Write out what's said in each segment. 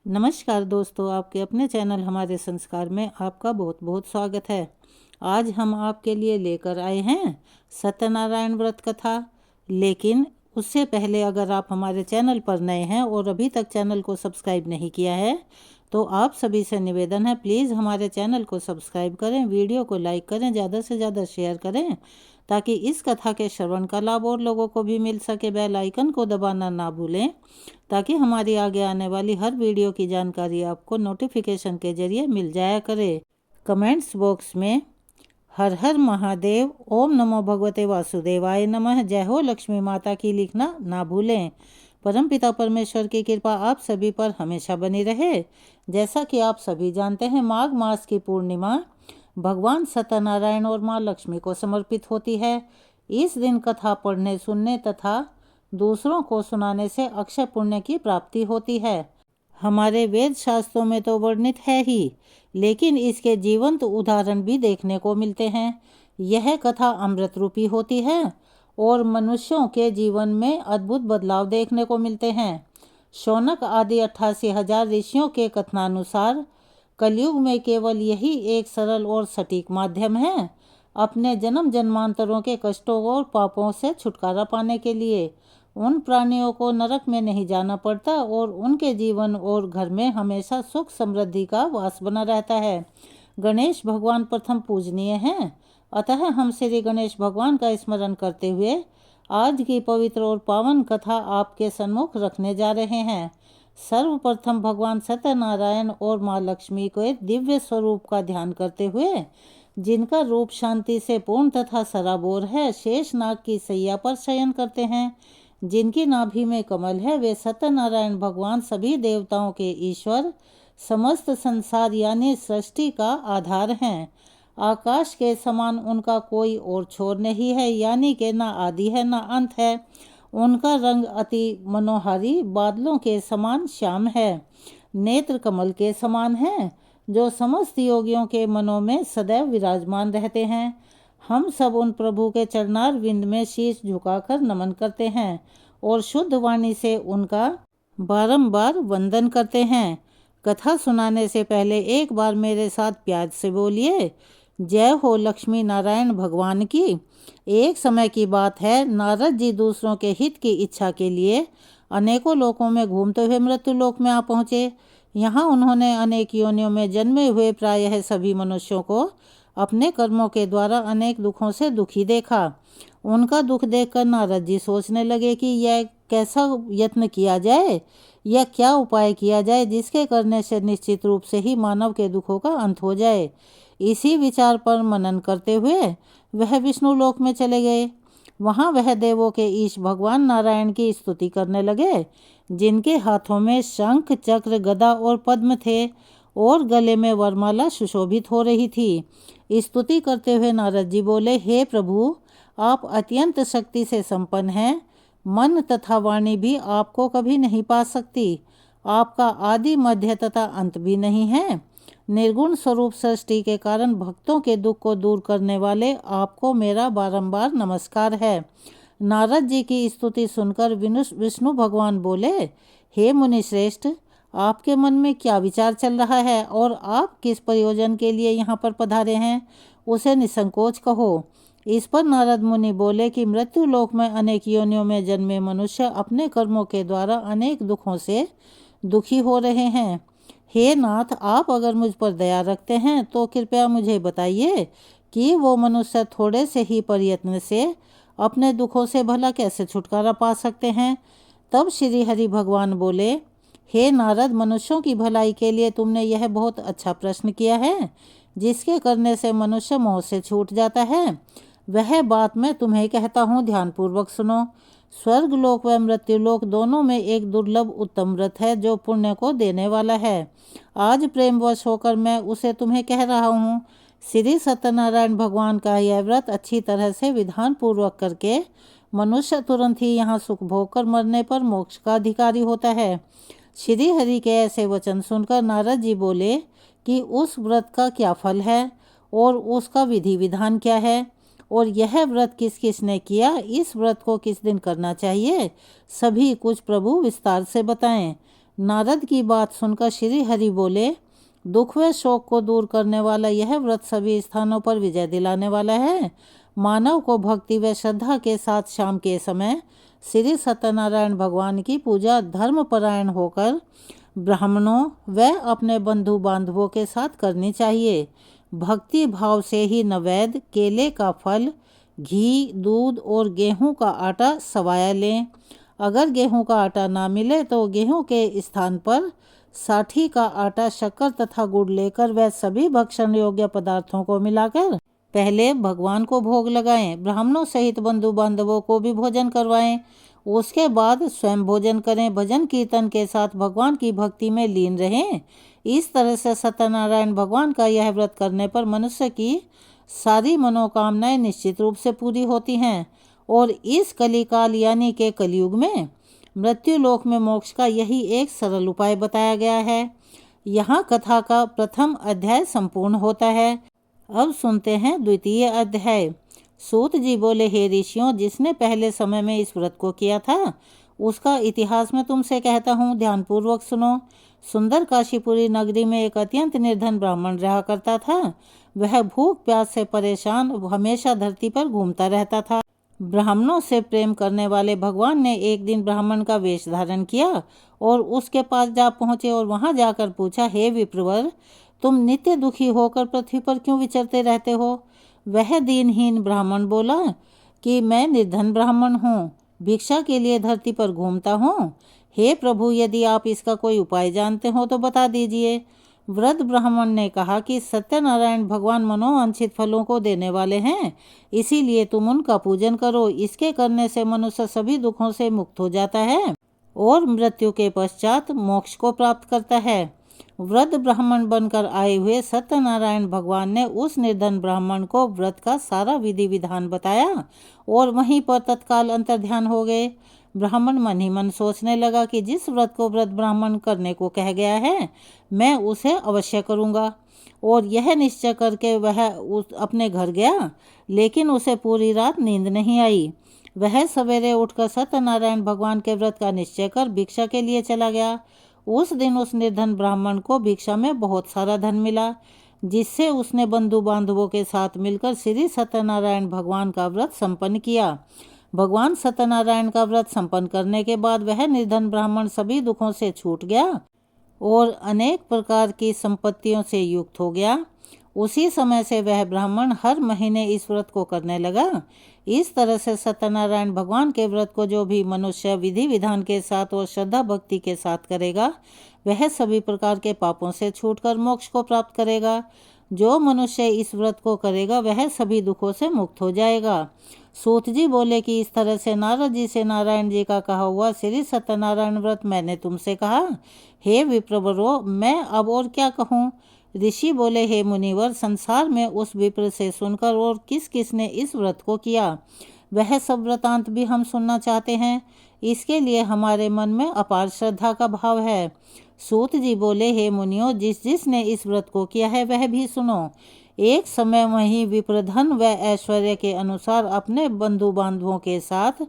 नमस्कार दोस्तों, आपके अपने चैनल हमारे संस्कार में आपका बहुत बहुत स्वागत है। आज हम आपके लिए लेकर आए हैं सत्यनारायण व्रत कथा। लेकिन उससे पहले अगर आप हमारे चैनल पर नए हैं और अभी तक चैनल को सब्सक्राइब नहीं किया है तो आप सभी से निवेदन है, प्लीज़ हमारे चैनल को सब्सक्राइब करें, वीडियो को लाइक करें, ज़्यादा से ज़्यादा शेयर करें ताकि इस कथा के श्रवण का लाभ और लोगों को भी मिल सके। बेल आइकन को दबाना ना भूलें ताकि हमारी आगे आने वाली हर वीडियो की जानकारी आपको नोटिफिकेशन के जरिए मिल जाया करे। कमेंट्स बॉक्स में हर हर महादेव, ओम नमो भगवते वासुदेवाय नमः, जय हो लक्ष्मी माता की लिखना ना भूलें। परमपिता परमेश्वर की कृपा आप सभी पर हमेशा बनी रहे। जैसा कि आप सभी जानते हैं, माघ मास की पूर्णिमा भगवान सत्यनारायण और माँ लक्ष्मी को समर्पित होती है। इस दिन कथा पढ़ने, सुनने तथा दूसरों को सुनाने से अक्षय पुण्य की प्राप्ति होती है। हमारे वेद शास्त्रों में तो वर्णित है ही, लेकिन इसके जीवंत उदाहरण भी देखने को मिलते हैं। यह कथा अमृत रूपी होती है और मनुष्यों के जीवन में अद्भुत बदलाव देखने को मिलते हैं। शौनक आदि 88,000 ऋषियों के कथनानुसार कलयुग में केवल यही एक सरल और सटीक माध्यम है अपने जन्म जन्मांतरों के कष्टों और पापों से छुटकारा पाने के लिए। उन प्राणियों को नरक में नहीं जाना पड़ता और उनके जीवन और घर में हमेशा सुख समृद्धि का वास बना रहता है। गणेश भगवान प्रथम पूजनीय हैं, अतः हम श्री गणेश भगवान का स्मरण करते हुए आज की पवित्र और पावन कथा आपके सम्मुख रखने जा रहे हैं। सर्वप्रथम भगवान सत्यनारायण और माँ लक्ष्मी के दिव्य स्वरूप का ध्यान करते हुए, जिनका रूप शांति से पूर्ण तथा सराबोर है, शेष नाग की सैया पर शयन करते हैं, जिनकी नाभि में कमल है, वे सत्यनारायण भगवान सभी देवताओं के ईश्वर, समस्त संसार यानी सृष्टि का आधार हैं। आकाश के समान उनका कोई और छोर नहीं है, यानी कि ना आदि है ना अंत है। उनका रंग अति मनोहारी बादलों के समान श्याम है, नेत्र कमल के समान है, जो समस्त योगियों के मनों में सदैव विराजमान रहते हैं। हम सब उन प्रभु के चरणार विंद में शीश झुकाकर नमन करते हैं और शुद्ध वाणी से उनका बारंबार वंदन करते हैं। कथा सुनाने से पहले एक बार मेरे साथ प्यार से बोलिए, जय हो लक्ष्मी नारायण भगवान की। एक समय की बात है, नारद जी दूसरों के हित की इच्छा के लिए अनेकों लोकों में घूमते हुए मृत्यु लोक में आ पहुँचे। यहाँ उन्होंने अनेक योनियों में जन्मे हुए प्रायः सभी मनुष्यों को अपने कर्मों के द्वारा अनेक दुखों से दुखी देखा। उनका दुख देखकर नारद जी सोचने लगे कि यह कैसा यत्न किया जाए या क्या उपाय किया जाए जिसके करने से निश्चित रूप से ही मानव के दुखों का अंत हो जाए। इसी विचार पर मनन करते हुए वह विष्णु लोक में चले गए। वहाँ वह देवों के ईश भगवान नारायण की स्तुति करने लगे, जिनके हाथों में शंख, चक्र, गदा और पद्म थे और गले में वरमाला सुशोभित हो रही थी। स्तुति करते हुए नारद जी बोले, हे प्रभु, आप अत्यंत शक्ति से संपन्न हैं, मन तथा वाणी भी आपको कभी नहीं पा सकती। आपका आदि मध्य तथा अंत भी नहीं है। निर्गुण स्वरूप सृष्टि के कारण भक्तों के दुख को दूर करने वाले आपको मेरा बारंबार नमस्कार है। नारद जी की स्तुति सुनकर विष्णु भगवान बोले, हे मुनि श्रेष्ठ, आपके मन में क्या विचार चल रहा है और आप किस प्रयोजन के लिए यहाँ पर पधारे हैं, उसे निसंकोच कहो। इस पर नारद मुनि बोले कि मृत्यु लोक में अनेक योनियों में जन्मे मनुष्य अपने कर्मों के द्वारा अनेक दुखों से दुखी हो रहे हैं। हे नाथ, आप अगर मुझ पर दया रखते हैं तो कृपया मुझे बताइए कि वो मनुष्य थोड़े से ही प्रयत्न से अपने दुखों से भला कैसे छुटकारा पा सकते हैं। तब श्री हरि भगवान बोले, हे नारद, मनुष्यों की भलाई के लिए तुमने यह बहुत अच्छा प्रश्न किया है, जिसके करने से मनुष्य मोह से छूट जाता है। वह बात मैं तुम्हें कहता हूँ, ध्यानपूर्वक सुनो। स्वर्ग लोक व मृत्यु लोक दोनों में एक दुर्लभ उत्तम व्रत है जो पुण्य को देने वाला है। आज प्रेमवश होकर मैं उसे तुम्हें कह रहा हूँ। श्री सत्यनारायण भगवान का यह व्रत अच्छी तरह से विधान पूर्वक करके मनुष्य तुरंत ही यहाँ सुख भोग कर मरने पर मोक्ष का अधिकारी होता है। श्री हरि के ऐसे वचन सुनकर नारद जी बोले कि उस व्रत का क्या फल है और उसका विधि विधान क्या है, और यह व्रत किस किस ने किया, इस व्रत को किस दिन करना चाहिए, सभी कुछ प्रभु विस्तार से बताएं। नारद की बात सुनकर श्री हरि बोले, दुख व शोक को दूर करने वाला यह व्रत सभी स्थानों पर विजय दिलाने वाला है। मानव को भक्ति व श्रद्धा के साथ शाम के समय श्री सत्यनारायण भगवान की पूजा धर्मपरायण होकर ब्राह्मणों व अपने बंधु बांधवों के साथ करनी चाहिए। भक्ति भाव से ही नैवेद्य, केले का फल, घी, दूध और गेहूं का आटा सवाया लें। अगर गेहूं का आटा ना मिले तो गेहूं के स्थान पर साठी का आटा, शक्कर तथा गुड़ लेकर वह सभी भक्षण योग्य पदार्थों को मिलाकर पहले भगवान को भोग लगाएं। ब्राह्मणों सहित बंधु बांधवों को भी भोजन करवाएं। उसके बाद स्वयं भोजन करें। भजन कीर्तन के साथ भगवान की भक्ति में लीन रहें। इस तरह से सत्यनारायण भगवान का यह व्रत करने पर मनुष्य की सारी मनोकामनाएं निश्चित रूप से पूरी होती हैं और इस कलिकाल यानी के कलयुग में मृत्यु लोक में मोक्ष का यही एक सरल उपाय बताया गया है। यहाँ कथा का प्रथम अध्याय संपूर्ण होता है। अब सुनते हैं द्वितीय अध्याय। सूत जी बोले, हे ऋषियों, जिसने पहले समय में इस व्रत को किया था उसका इतिहास मैं तुमसे कहता हूँ, ध्यानपूर्वक सुनो। सुंदर काशीपुरी नगरी में एक अत्यंत निर्धन ब्राह्मण रहा करता था। वह भूख प्यास से परेशान हमेशा धरती पर घूमता रहता था। ब्राह्मणों से प्रेम करने वाले भगवान ने एक दिन ब्राह्मण का वेश धारण किया और उसके पास जा पहुँचे और वहाँ जाकर पूछा, हे विप्रवर, तुम नित्य दुखी होकर पृथ्वी पर क्यों विचरते रहते हो? वह दीनहीन ब्राह्मण बोला कि मैं निर्धन ब्राह्मण हूँ, भिक्षा के लिए धरती पर घूमता हूँ। हे प्रभु, यदि आप इसका कोई उपाय जानते हो तो बता दीजिए। वृद्ध ब्राह्मण ने कहा कि सत्यनारायण भगवान मनोवांछित फलों को देने वाले हैं, इसीलिए तुम उनका पूजन करो। इसके करने से मनुष्य सभी दुखों से मुक्त हो जाता है और मृत्यु के पश्चात मोक्ष को प्राप्त करता है। वृद्ध ब्राह्मण बनकर आए हुए सत्यनारायण भगवान ने उस निर्धन ब्राह्मण को व्रत का सारा विधि विधान बताया और वहीं पर तत्काल अंतर्ध्यान हो गए। ब्राह्मण मन ही मन सोचने लगा कि जिस व्रत को वृद्ध ब्राह्मण करने को कह गया है मैं उसे अवश्य करूँगा। और यह निश्चय करके वह अपने घर गया, लेकिन उसे पूरी रात नींद नहीं आई। वह सवेरे उठकर सत्यनारायण भगवान के व्रत का निश्चय कर भिक्षा के लिए चला गया। उस दिन उस निर्धन ब्राह्मण को भिक्षा में बहुत सारा धन मिला, जिससे उसने बंधु बांधवों के साथ मिलकर श्री सत्यनारायण भगवान का व्रत संपन्न किया। भगवान सत्यनारायण का व्रत संपन्न करने के बाद वह निर्धन ब्राह्मण सभी दुखों से छूट गया और अनेक प्रकार की संपत्तियों से युक्त हो गया। उसी समय से वह ब्राह्मण हर महीने इस व्रत को करने लगा। इस तरह से सत्यनारायण भगवान के व्रत को जो भी मनुष्य विधि विधान के साथ और श्रद्धा भक्ति के साथ करेगा वह सभी प्रकार के पापों से छूटकर मोक्ष को प्राप्त करेगा। जो मनुष्य इस व्रत को करेगा वह सभी दुखों से मुक्त हो जाएगा। सूत जी बोले कि इस तरह से नारद जी से नारायण जी का कहा हुआ श्री सत्यनारायण व्रत मैंने तुमसे कहा। हे विप्रवरो, मैं अब और क्या कहूँ? ऋषि बोले, हे मुनिवर, संसार में उस विप्र से सुनकर और किस किस ने इस व्रत को किया वह सब वृतांत भी हम सुनना चाहते हैं। इसके लिए हमारे मन में अपार श्रद्धा का भाव है। सूत जी बोले, हे मुनियों, जिस जिसने इस व्रत को किया है वह भी सुनो। एक समय वहीं विप्रधन व ऐश्वर्य के अनुसार अपने बंधु बांधवों के साथ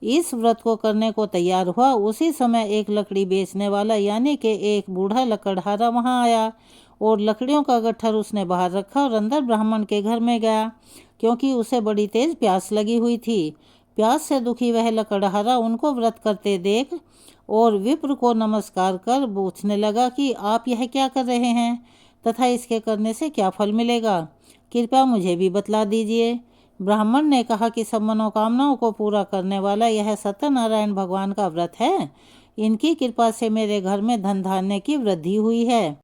इस व्रत को करने को तैयार हुआ। उसी समय एक लकड़ी बेचने वाला यानी कि एक बूढ़ा लकड़हारा वहां आया और लकड़ियों का गट्ठर उसने बाहर रखा और अंदर ब्राह्मण के घर में गया, क्योंकि उसे बड़ी तेज प्यास लगी हुई थी। प्यास से दुखी वह लकड़हारा उनको व्रत करते देख और विप्र को नमस्कार कर पूछने लगा कि आप यह क्या कर रहे हैं तथा इसके करने से क्या फल मिलेगा, कृपया मुझे भी बतला दीजिए। ब्राह्मण ने कहा कि सब मनोकामनाओं को पूरा करने वाला यह सत्यनारायण भगवान का व्रत है। इनकी कृपा से मेरे घर में धन धान्य की वृद्धि हुई है।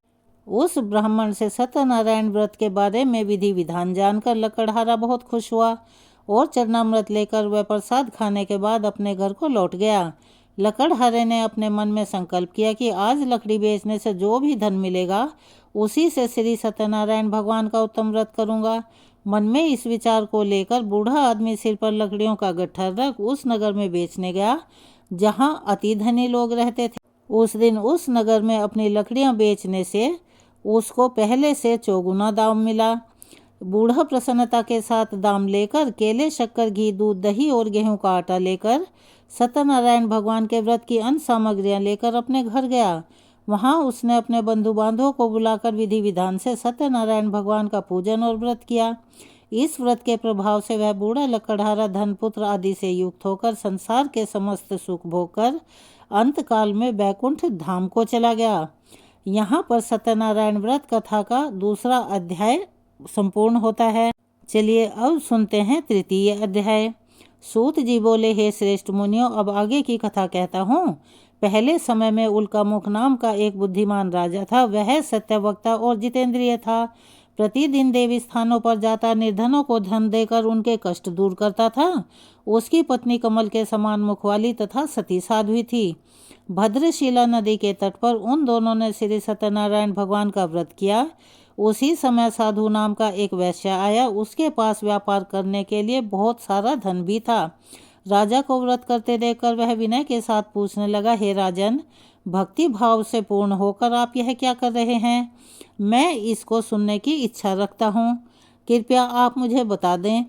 उस ब्राह्मण से सत्यनारायण व्रत के बारे में विधि विधान जानकर लकड़हारा बहुत खुश हुआ और चरणामृत लेकर वह प्रसाद खाने के बाद अपने घर को लौट गया। लकड़हारे ने अपने मन में संकल्प किया कि आज लकड़ी बेचने से जो भी धन मिलेगा उसी से श्री सत्यनारायण भगवान का उत्तम व्रत करूंगा। मन में इस विचार को लेकर बूढ़ा आदमी सिर पर लकड़ियों का गट्ठर रख उस नगर में बेचने गया जहां अति धनी लोग रहते थे। उस दिन उस नगर में अपनी लकड़ियां बेचने से उसको पहले से चौगुना दाम मिला। बूढ़ा प्रसन्नता के साथ दाम लेकर केले, शक्कर, घी, दूध, दही और गेहूं का आटा लेकर सत्यनारायण भगवान के व्रत की अन्य सामग्रियां लेकर अपने घर गया। वहां उसने अपने बंधु बांधवों को बुलाकर विधि विधान से सत्यनारायण भगवान का पूजन और व्रत किया। इस व्रत के प्रभाव से वह बूढ़ा लकड़हारा धन पुत्र आदि से युक्त होकर संसार के समस्त सुख भोगकर अंतकाल में बैकुंठ धाम को चला गया। यहाँ पर सत्यनारायण व्रत कथा का दूसरा अध्याय संपूर्ण होता है। चलिए अब सुनते हैं तृतीय अध्याय। सूत जी बोले, हे श्रेष्ठ मुनियों, अब आगे की कथा कहता हूँ। पहले समय में उल्कामुख नाम का एक बुद्धिमान राजा था। वह सत्यवक्ता और जितेंद्रिय था। प्रतिदिन देवी स्थानों पर जाता निर्धनों को धन देकर उनके कष्ट दूर करता था। उसकी पत्नी कमल के समान मुख वाली तथा सती साध्वी थी। भद्रशिला नदी के तट पर उन दोनों ने श्री सत्यनारायण भगवान का व्रत किया। उसी समय साधु नाम का एक वैश्य आया। उसके पास व्यापार करने के लिए बहुत सारा धन भी था। राजा को व्रत करते देखकर वह विनय के साथ पूछने लगा, हे राजन, भक्ति भाव से पूर्ण होकर आप यह क्या कर रहे हैं? मैं इसको सुनने की इच्छा रखता हूँ, कृपया आप मुझे बता दें।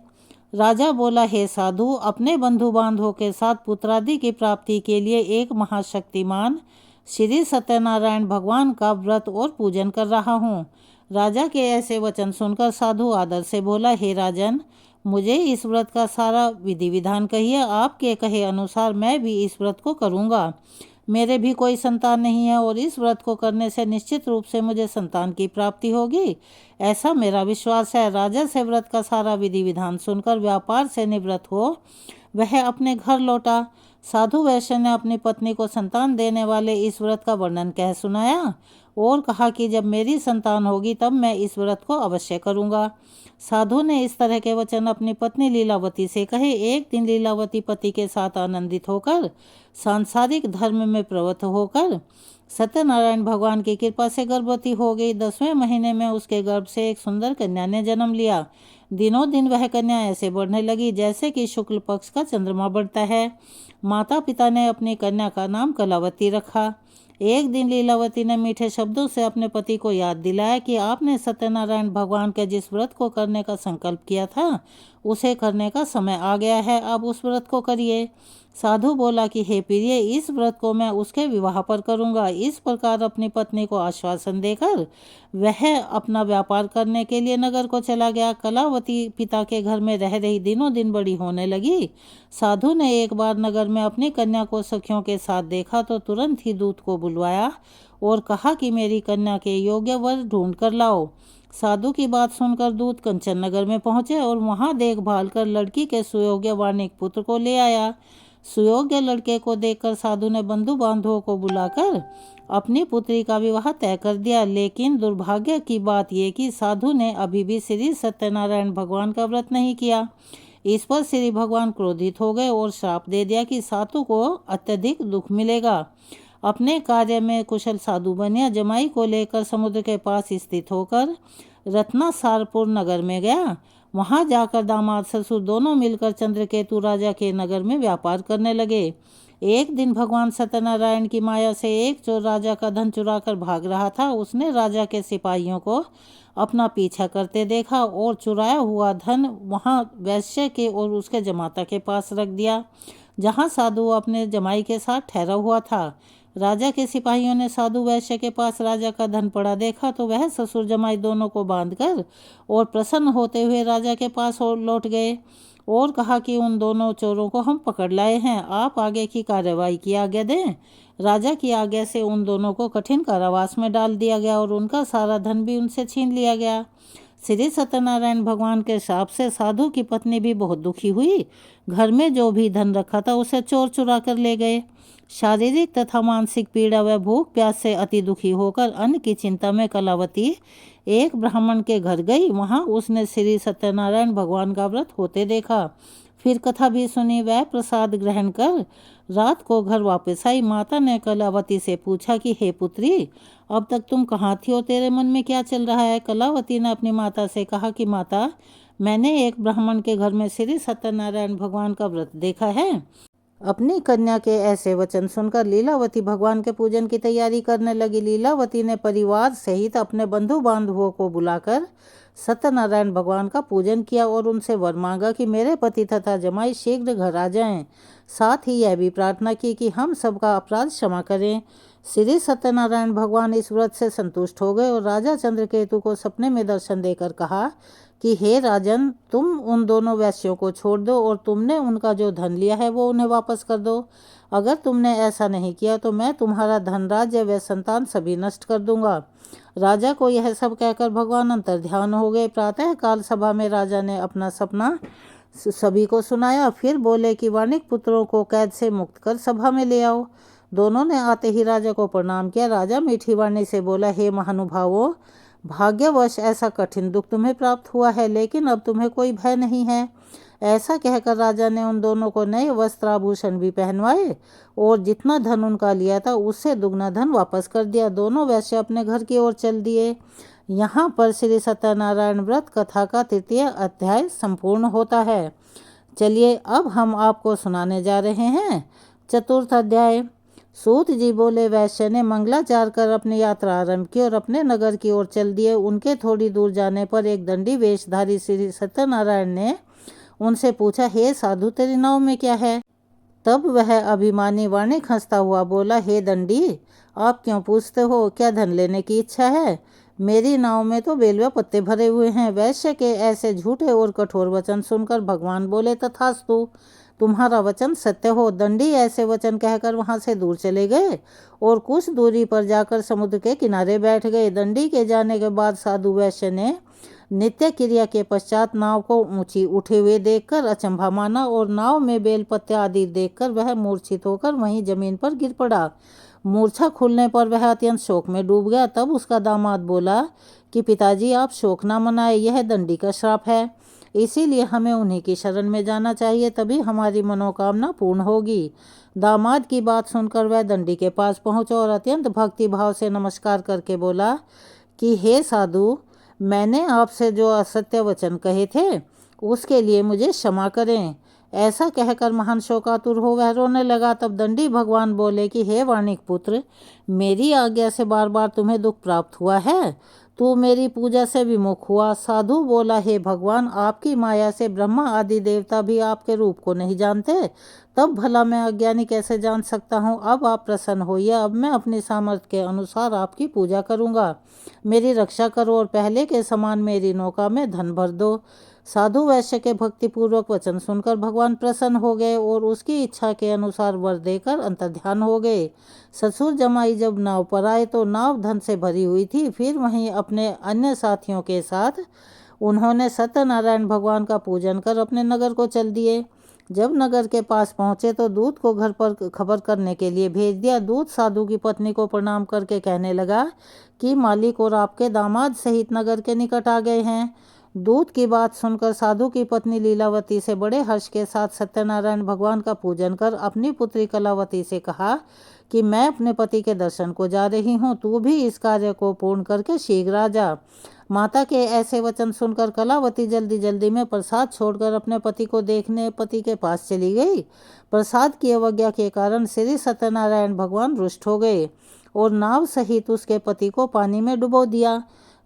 राजा बोला, हे साधु, अपने बंधु बांधवों के साथ पुत्रादि की प्राप्ति के लिए एक महाशक्तिमान श्री सत्यनारायण भगवान का व्रत और पूजन कर रहा हूँ। राजा के ऐसे वचन सुनकर साधु आदर से बोला, हे राजन, मुझे इस व्रत का सारा विधि विधान कहिए। आपके कहे अनुसार मैं भी इस व्रत को करूँगा। मेरे भी कोई संतान नहीं है और इस व्रत को करने से निश्चित रूप से मुझे संतान की प्राप्ति होगी, ऐसा मेरा विश्वास है। राजा से व्रत का सारा विधि विधान सुनकर व्यापार से निवृत्त हो वह अपने घर लौटा। साधु वैश्य ने अपनी पत्नी को संतान देने वाले इस व्रत का वर्णन कह सुनाया और कहा कि जब मेरी संतान होगी तब मैं इस व्रत को अवश्य करूँगा। साधु ने इस तरह के वचन अपनी पत्नी लीलावती से कहे। एक दिन लीलावती पति के साथ आनंदित होकर सांसारिक धर्म में प्रवृत्त होकर सत्यनारायण भगवान की कृपा से गर्भवती हो गई। 10वें महीने में उसके गर्भ से एक सुंदर कन्या ने जन्म लिया। दिनों दिन वह कन्या ऐसे बढ़ने लगी जैसे कि शुक्ल पक्ष का चंद्रमा बढ़ता है। माता पिता ने अपनी कन्या का नाम कलावती रखा। एक दिन लीलावती ने मीठे शब्दों से अपने पति को याद दिलाया कि आपने सत्यनारायण भगवान के जिस व्रत को करने का संकल्प किया था उसे करने का समय आ गया है, अब उस व्रत को करिए। साधु बोला कि हे प्रिय, इस व्रत को मैं उसके विवाह पर करूंगा। इस प्रकार अपनी पत्नी को आश्वासन देकर वह अपना व्यापार करने के लिए नगर को चला गया। कलावती पिता के घर में रह रही दिनों दिन बड़ी होने लगी। साधु ने एक बार नगर में अपनी कन्या को सखियों के साथ देखा तो तुरंत ही दूत को बुलवाया और कहा कि मेरी कन्या के योग्य वर ढूंढ कर लाओ। साधु की बात सुनकर दूत कंचन नगर में पहुंचे और वहां देखभाल कर लड़की के सुयोग्य वानिक पुत्र को ले आया। सुयोग्य लड़के को देखकर साधु ने बंधु बांधवों को बुलाकर अपनी पुत्री का विवाह तय कर दिया। लेकिन दुर्भाग्य की बात यह कि साधु ने अभी भी श्री सत्यनारायण भगवान का व्रत नहीं किया। इस पर श्री भगवान क्रोधित हो गए और श्राप दे दिया कि साधु को अत्यधिक दुख मिलेगा। अपने कार्य में कुशल साधु बनिया जमाई को लेकर समुद्र के पास स्थित होकर रत्नासारपुर नगर में गया। वहां जाकर दामाद ससुर दोनों मिलकर चंद्रकेतु राजा के नगर में व्यापार करने लगे। एक दिन भगवान सत्यनारायण की माया से एक चोर राजा का धन चुराकर भाग रहा था। उसने राजा के सिपाहियों को अपना पीछा करते देखा और चुराया हुआ धन वहां वैश्य के और उसके जमाता के पास रख दिया, जहां साधु अपने जमाई के साथ ठहरा हुआ था। राजा के सिपाहियों ने साधु वैश्य के पास राजा का धन पड़ा देखा तो वह ससुर जमाई दोनों को बांधकर और प्रसन्न होते हुए राजा के पास और लौट गए और कहा कि उन दोनों चोरों को हम पकड़ लाए हैं, आप आगे की कार्यवाही की आज्ञा दें। राजा की आज्ञा से उन दोनों को कठिन कारावास में डाल दिया गया और उनका सारा धन भी उनसे छीन लिया गया। श्री सत्यनारायण भगवान के शाप से साधु की पत्नी भी बहुत दुखी हुई। घर में जो भी धन रखा था उसे चोर चुरा कर ले गए। शारीरिक तथा मानसिक पीड़ा व भूख प्यास से अति दुखी होकर अन्न की चिंता में कलावती एक ब्राह्मण के घर गई। वहां उसने श्री सत्यनारायण भगवान का व्रत होते देखा। फिर कथा भी सुनी। वह प्रसाद ग्रहण कर रात को घर वापस आई। माता ने कलावती से पूछा कि हे पुत्री, अब तक तुम कहाँ थी और तेरे मन में क्या चल रहा है? कलावती ने अपनी माता से कहा कि माता, मैंने एक ब्राह्मण के घर में श्री सत्यनारायण भगवान का व्रत देखा है। अपनी कन्या के ऐसे वचन सुनकर लीलावती भगवान के पूजन की तैयारी करने लगी। लीलावती ने परिवार सहित अपने बंधु बांधवों को बुलाकर सत्यनारायण भगवान का पूजन किया और उनसे वर मांगा कि मेरे पति तथा जमाई शीघ्र घर आ जाएं। साथ ही यह भी प्रार्थना की कि हम सबका अपराध क्षमा करें। श्री सत्यनारायण भगवान इस व्रत से संतुष्ट हो गए और राजा चंद्रकेतु को सपने में दर्शन देकर कहा कि हे राजन, तुम उन दोनों वैश्यों को छोड़ दो और तुमने उनका जो धन लिया है वो उन्हें वापस कर दो। अगर तुमने ऐसा नहीं किया तो मैं तुम्हारा धन, राज्य व संतान सभी नष्ट कर दूंगा। राजा को यह सब कहकर भगवान अंतर्ध्यान हो गए। प्रातः काल सभा में राजा ने अपना सपना सभी को सुनाया। फिर बोले कि वाणिक पुत्रों को कैद से मुक्त कर सभा में ले आओ। दोनों ने आते ही राजा को प्रणाम किया। राजा मीठी वाणी से बोला, हे महानुभावों, भाग्यवश ऐसा कठिन दुख तुम्हें प्राप्त हुआ है, लेकिन अब तुम्हें कोई भय नहीं है। ऐसा कहकर राजा ने उन दोनों को नए वस्त्राभूषण भी पहनवाए और जितना धन उनका लिया था उससे दुगना धन वापस कर दिया। दोनों वैश्य अपने घर की ओर चल दिए। यहाँ पर श्री सत्यनारायण व्रत कथा का तृतीय अध्याय संपूर्ण होता है। चलिए अब हम आपको सुनाने जा रहे हैं चतुर्थ अध्याय। सूत जी बोले, वैश्य ने मंगलाचार कर अपनी यात्रा आरंभ की और अपने नगर की ओर चल दिए। उनके थोड़ी दूर जाने पर एक दंडी वेशधारी श्री सत्यनारायण ने उनसे पूछा, हे साधु, तेरी नाव में क्या है? तब वह अभिमानी वाणिक हंसता हुआ बोला, हे दंडी, आप क्यों पूछते हो? क्या धन लेने की इच्छा है? मेरी नाव में तो बेलवा पत्ते भरे हुए हैं। वैश्य के ऐसे झूठे और कठोर वचन सुनकर भगवान बोले, तथास्तु, तुम्हारा वचन सत्य हो। दंडी ऐसे वचन कहकर वहां से दूर चले गए और कुछ दूरी पर जाकर समुद्र के किनारे बैठ गए। दंडी के जाने के बाद साधु वैश्य ने नित्य क्रिया के पश्चात नाव को ऊंची उठे हुए देखकर अचंभा माना और नाव में बेलपत्ते आदि देखकर वह मूर्छित होकर वहीं जमीन पर गिर पड़ा। मूर्छा खुलने पर वह अत्यंत शोक में डूब गया। तब उसका दामाद बोला कि पिताजी, आप शोक न मनाए, यह दंडी का श्राप है, इसीलिए हमें उन्हीं की शरण में जाना चाहिए, तभी हमारी मनोकामना पूर्ण होगी। दामाद की बात सुनकर वह दंडी के पास पहुंचा और अत्यंत भक्ति भाव से नमस्कार करके बोला कि हे साधु, मैंने आपसे जो असत्य वचन कहे थे उसके लिए मुझे क्षमा करें। ऐसा कहकर महान शोकातुर हो वह रोने लगा। तब दंडी भगवान बोले कि हे वाणिक पुत्र, मेरी आज्ञा से बार बार तुम्हें दुख प्राप्त हुआ है, तू मेरी पूजा से विमुख हुआ। साधु बोला, हे भगवान, आपकी माया से ब्रह्मा आदि देवता भी आपके रूप को नहीं जानते, तब भला मैं अज्ञानी कैसे जान सकता हूँ। अब आप प्रसन्न होइए, अब मैं अपनी सामर्थ्य के अनुसार आपकी पूजा करूँगा। मेरी रक्षा करो और पहले के समान मेरी नौका में धन भर दो। साधु वैश्य के भक्तिपूर्वक वचन सुनकर भगवान प्रसन्न हो गए और उसकी इच्छा के अनुसार वर देकर अंतर्ध्यान हो गए। ससुर जमाई जब नाव पर आए तो नाव धन से भरी हुई थी। फिर वहीं अपने अन्य साथियों के साथ उन्होंने सत्यनारायण भगवान का पूजन कर अपने नगर को चल दिए। जब नगर के पास पहुंचे तो दूत को घर पर खबर करने के लिए भेज दिया। दूत साधु की पत्नी को प्रणाम करके कहने लगा कि मालिक और आपके दामाद सहित नगर के निकट आ गए हैं। दूत की बात सुनकर साधु की पत्नी लीलावती से बड़े हर्ष के साथ सत्यनारायण भगवान का पूजन कर अपनी पुत्री कलावती से कहा कि मैं अपने पति के दर्शन को जा रही हूँ, तू भी इस कार्य को पूर्ण करके शीघ्र आ जा। माता के ऐसे वचन सुनकर कलावती जल्दी जल्दी में प्रसाद छोड़कर अपने पति को देखने पति के पास चली गई। प्रसाद की अवज्ञा के कारण श्री सत्यनारायण भगवान रुष्ट हो गए और नाव सहित उसके पति को पानी में डुबो दिया।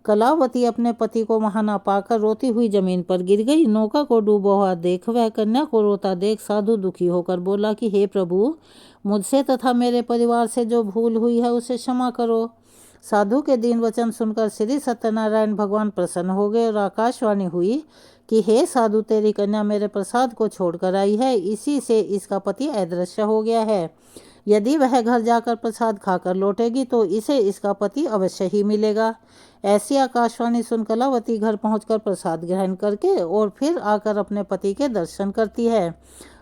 कलावती अपने पति को वहां न पाकर रोती हुई जमीन पर गिर गई। नौका को डूबा हुआ देख वह कन्या को रोता देख साधु दुखी होकर बोला कि हे प्रभु, मुझसे तथा मेरे परिवार से जो भूल हुई है उसे क्षमा करो। साधु के दीन वचन सुनकर श्री सत्यनारायण भगवान प्रसन्न हो गए और आकाशवाणी हुई कि हे साधु, तेरी कन्या मेरे प्रसाद को छोड़कर आई है, इसी से इसका पति अदृश्य हो गया है। यदि वह घर जाकर प्रसाद खाकर लौटेगी तो इसे इसका पति अवश्य ही मिलेगा। ऐसी आकाशवाणी सुन कलावती घर पहुंचकर प्रसाद ग्रहण करके और फिर आकर अपने पति के दर्शन करती है।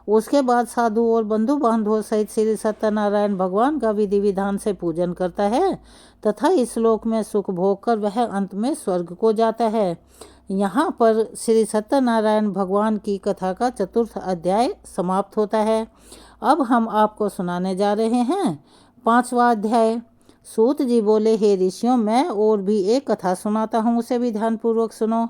उसके बाद साधु और बंधु बांधवों सहित श्री सत्यनारायण भगवान का विधि विधान से पूजन करता है तथा इस लोक में सुख भोग कर वह अंत में स्वर्ग को जाता है। यहाँ पर श्री सत्यनारायण भगवान की कथा का चतुर्थ अध्याय समाप्त होता है। अब हम आपको सुनाने जा रहे हैं पांचवा अध्याय। सूत जी बोले, हे ऋषियों, मैं और भी एक कथा सुनाता हूँ, उसे भी ध्यानपूर्वक सुनो।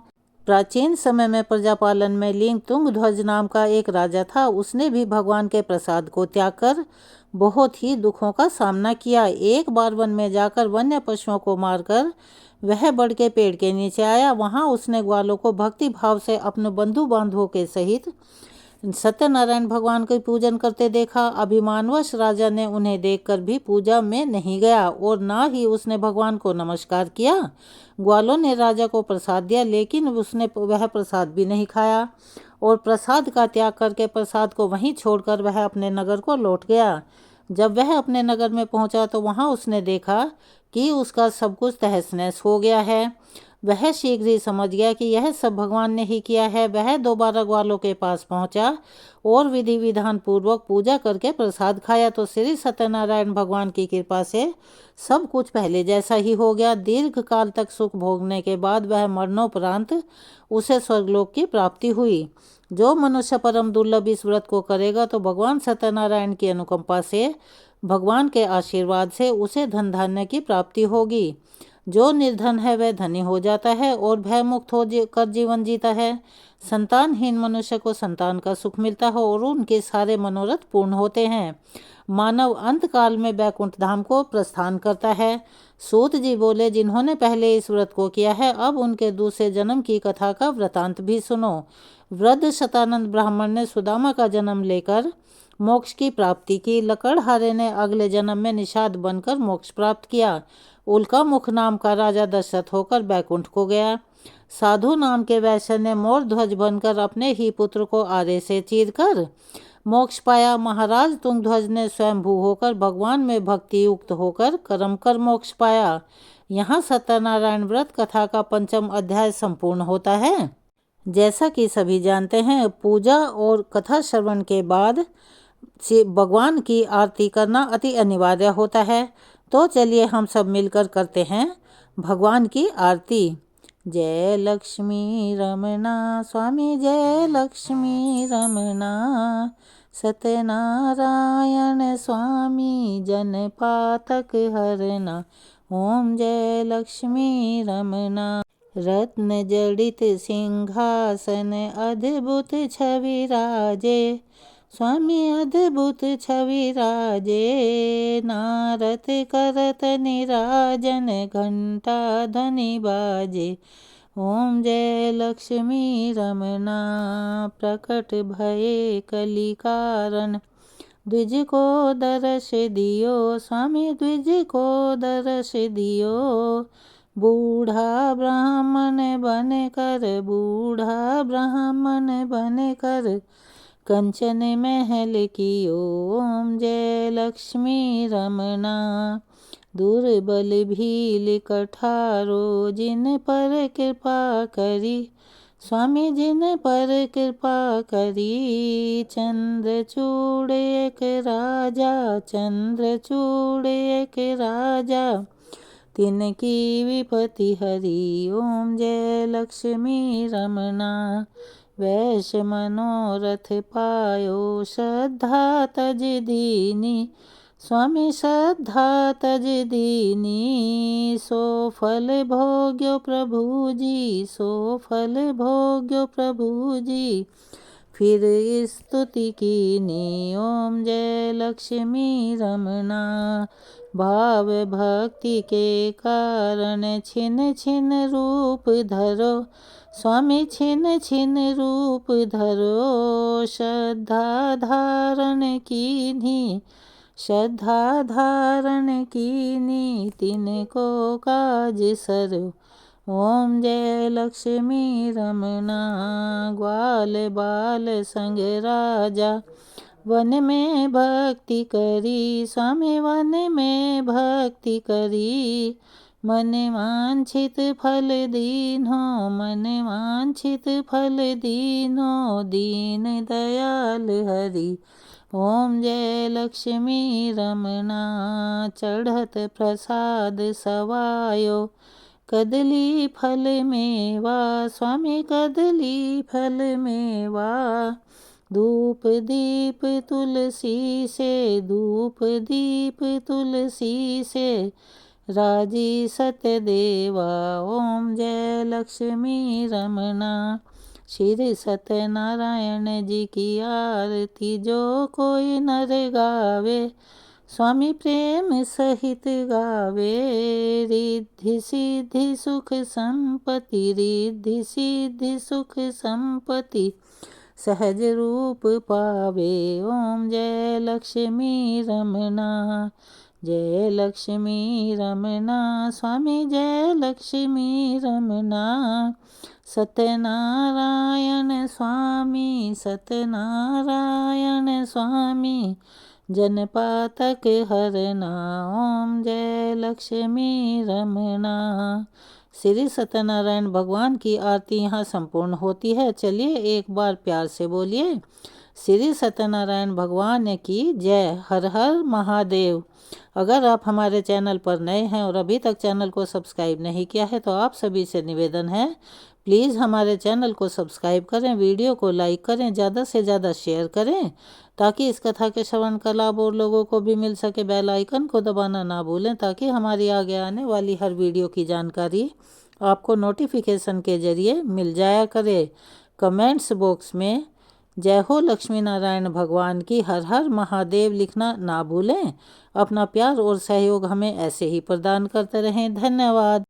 प्राचीन समय में प्रजापालन में लीन तुंगध्वज नाम का एक राजा था। उसने भी भगवान के प्रसाद को त्याग कर बहुत ही दुखों का सामना किया। एक बार वन में जाकर वन्य पशुओं को मारकर वह बड़ के पेड़ के नीचे आया। वहां उसने ग्वालों को भक्ति भाव से अपने बंधु बांधवों के सहित सत्यनारायण भगवान का पूजन करते देखा। अभिमानवश राजा ने उन्हें देखकर भी पूजा में नहीं गया और ना ही उसने भगवान को नमस्कार किया। ग्वालों ने राजा को प्रसाद दिया, लेकिन उसने वह प्रसाद भी नहीं खाया और प्रसाद का त्याग करके प्रसाद को वहीं छोड़कर वह अपने नगर को लौट गया। जब वह अपने नगर में पहुंचा तो वहां उसने देखा कि उसका सब कुछ तहस नहस हो गया है। वह शीघ्र ही समझ गया कि यह सब भगवान ने ही किया है। वह दोबारा ग्वालों के पास पहुंचा और विधि विधान पूर्वक पूजा करके प्रसाद खाया तो श्री सत्यनारायण भगवान की कृपा से सब कुछ पहले जैसा ही हो गया। दीर्घ काल तक सुख भोगने के बाद वह मरणोपरांत उसे स्वर्गलोक की प्राप्ति हुई। जो मनुष्य परम दुर्लभ इस व्रत को करेगा तो भगवान सत्यनारायण की अनुकंपा से, भगवान के आशीर्वाद से उसे धन धान्य की प्राप्ति होगी। जो निर्धन है वह धनी हो जाता है और भय मुक्त कर जीवन जीता है। संतानहीन मनुष्य को संतान का सुख मिलता है और उनके सारे मनोरथ पूर्ण होते हैं। मानव अंत काल में बैकुंठ धाम को प्रस्थान करता है। सूत जी बोले, जिन्होंने पहले इस व्रत को किया है अब उनके दूसरे जन्म की कथा का वृतांत भी सुनो। वृद्ध शतानंद ब्राह्मण ने सुदामा का जन्म लेकर मोक्ष की प्राप्ति की। लकड़हारे ने अगले जन्म में निषाद बनकर मोक्ष प्राप्त किया। उल्का मुख नाम का राजा दशरथ होकर बैकुंठ को गया। साधु नाम के वैश्य ने मोर ध्वज बनकर अपने ही पुत्र को आरे से चीरकर मोक्ष पाया। महाराज तुंगध्वज ने स्वयंभू होकर भगवान में भक्ति युक्त होकर कर्म कर मोक्ष पाया। यहाँ सत्यनारायण व्रत कथा का 5वां अध्याय संपूर्ण होता है। जैसा कि सभी जानते हैं, पूजा और कथा श्रवण के बाद भगवान की आरती करना अति अनिवार्य होता है। तो चलिए हम सब मिलकर करते हैं भगवान की आरती। जय लक्ष्मी रमना स्वामी, जय लक्ष्मी रमना, सत्यनारायण स्वामी जन पातक हरना। ओम जय लक्ष्मी रमना। रत्न जड़ित सिंहासन अद्भुत छवि राजे, स्वामी अद्भुत छवि राजे। नारद करत निराजन घंटा ध्वनि बाजे। ओम जय लक्ष्मी रमना। प्रकट भये कली कारण, द्विज को दर्श दियो, स्वामी द्विज को दर्श दियो। बूढ़ा ब्राह्मण बन कर, बूढ़ा ब्राह्मण बन कर कंचन महल कियो। ओम जय लक्ष्मी रमना। दुर्बल भील कठारो, जिन पर कृपा करी, स्वामी जिन पर कृपा करी। चंद्रचूड़ एक राजा, चंद्रचूड़ एक राजा, तिनकी विपत्ति हरी। ओम जय लक्ष्मी रमना। वैश्य मनोरथ पायो, श्रद्धा तज दीनी, स्वामी श्रद्धा तज दीनी। सो फल भोग्यो प्रभु जी, सो फल भोग्यो प्रभु जी, फिर स्तुति कीनी। ओम जय लक्ष्मी रमना। भाव भक्ति के कारण छिन छिन रूप धरो, स्वामी छिन छिन रूप धरो। श्रद्धा धारण कीन्ही, श्रद्धा धारण कीन्ही, तिनको काज सरो। ओम जय लक्ष्मी रमना। ग्वाल बाल संग राजा, वन में भक्ति करी, स्वामी वन में भक्ति करी। मन वांछित फल दीन्हो, मन वांछित फल दीन्हो, दीन दयाल हरि। ओम जय लक्ष्मी रमना। चढ़त प्रसाद सवायो, कदली फल मेवा, स्वामी कदली फल मेवा। धूप दीप तुलसी से, धूप दीप तुलसी से, राजी सत्यदेवा। ओम जय लक्ष्मी रमना। श्री सत्यनारायण जी की आरती जो कोई नर गावे, स्वामी प्रेम सहित गावे। रिद्धि सिद्धि सुख संपत्ति, रिद्धि सिद्धि सुख संपत्ति, सहज रूप पावे। ओम जय लक्ष्मी रमना। जय लक्ष्मी रमना। स्वामी जय लक्ष्मी रमना। सत्यनारायण स्वामी, सत्यनारायण स्वामी, जन पातक हरना। ओम जय लक्ष्मी रमना। श्री सत्यनारायण भगवान की आरती यहाँ संपूर्ण होती है। चलिए एक बार प्यार से बोलिए, श्री सत्यनारायण भगवान की जय। हर हर महादेव। अगर आप हमारे चैनल पर नए हैं और अभी तक चैनल को सब्सक्राइब नहीं किया है तो आप सभी से निवेदन है, प्लीज़ हमारे चैनल को सब्सक्राइब करें, वीडियो को लाइक करें, ज़्यादा से ज़्यादा शेयर करें ताकि इस कथा के श्रवण का लाभ और लोगों को भी मिल सके। बेल आइकन को दबाना ना भूलें ताकि हमारी आगे आने वाली हर वीडियो की जानकारी आपको नोटिफिकेशन के जरिए मिल जाया करे। कमेंट्स बॉक्स में जय हो लक्ष्मी नारायण भगवान की, हर हर महादेव लिखना ना भूलें। अपना प्यार और सहयोग हमें ऐसे ही प्रदान करते रहें। धन्यवाद।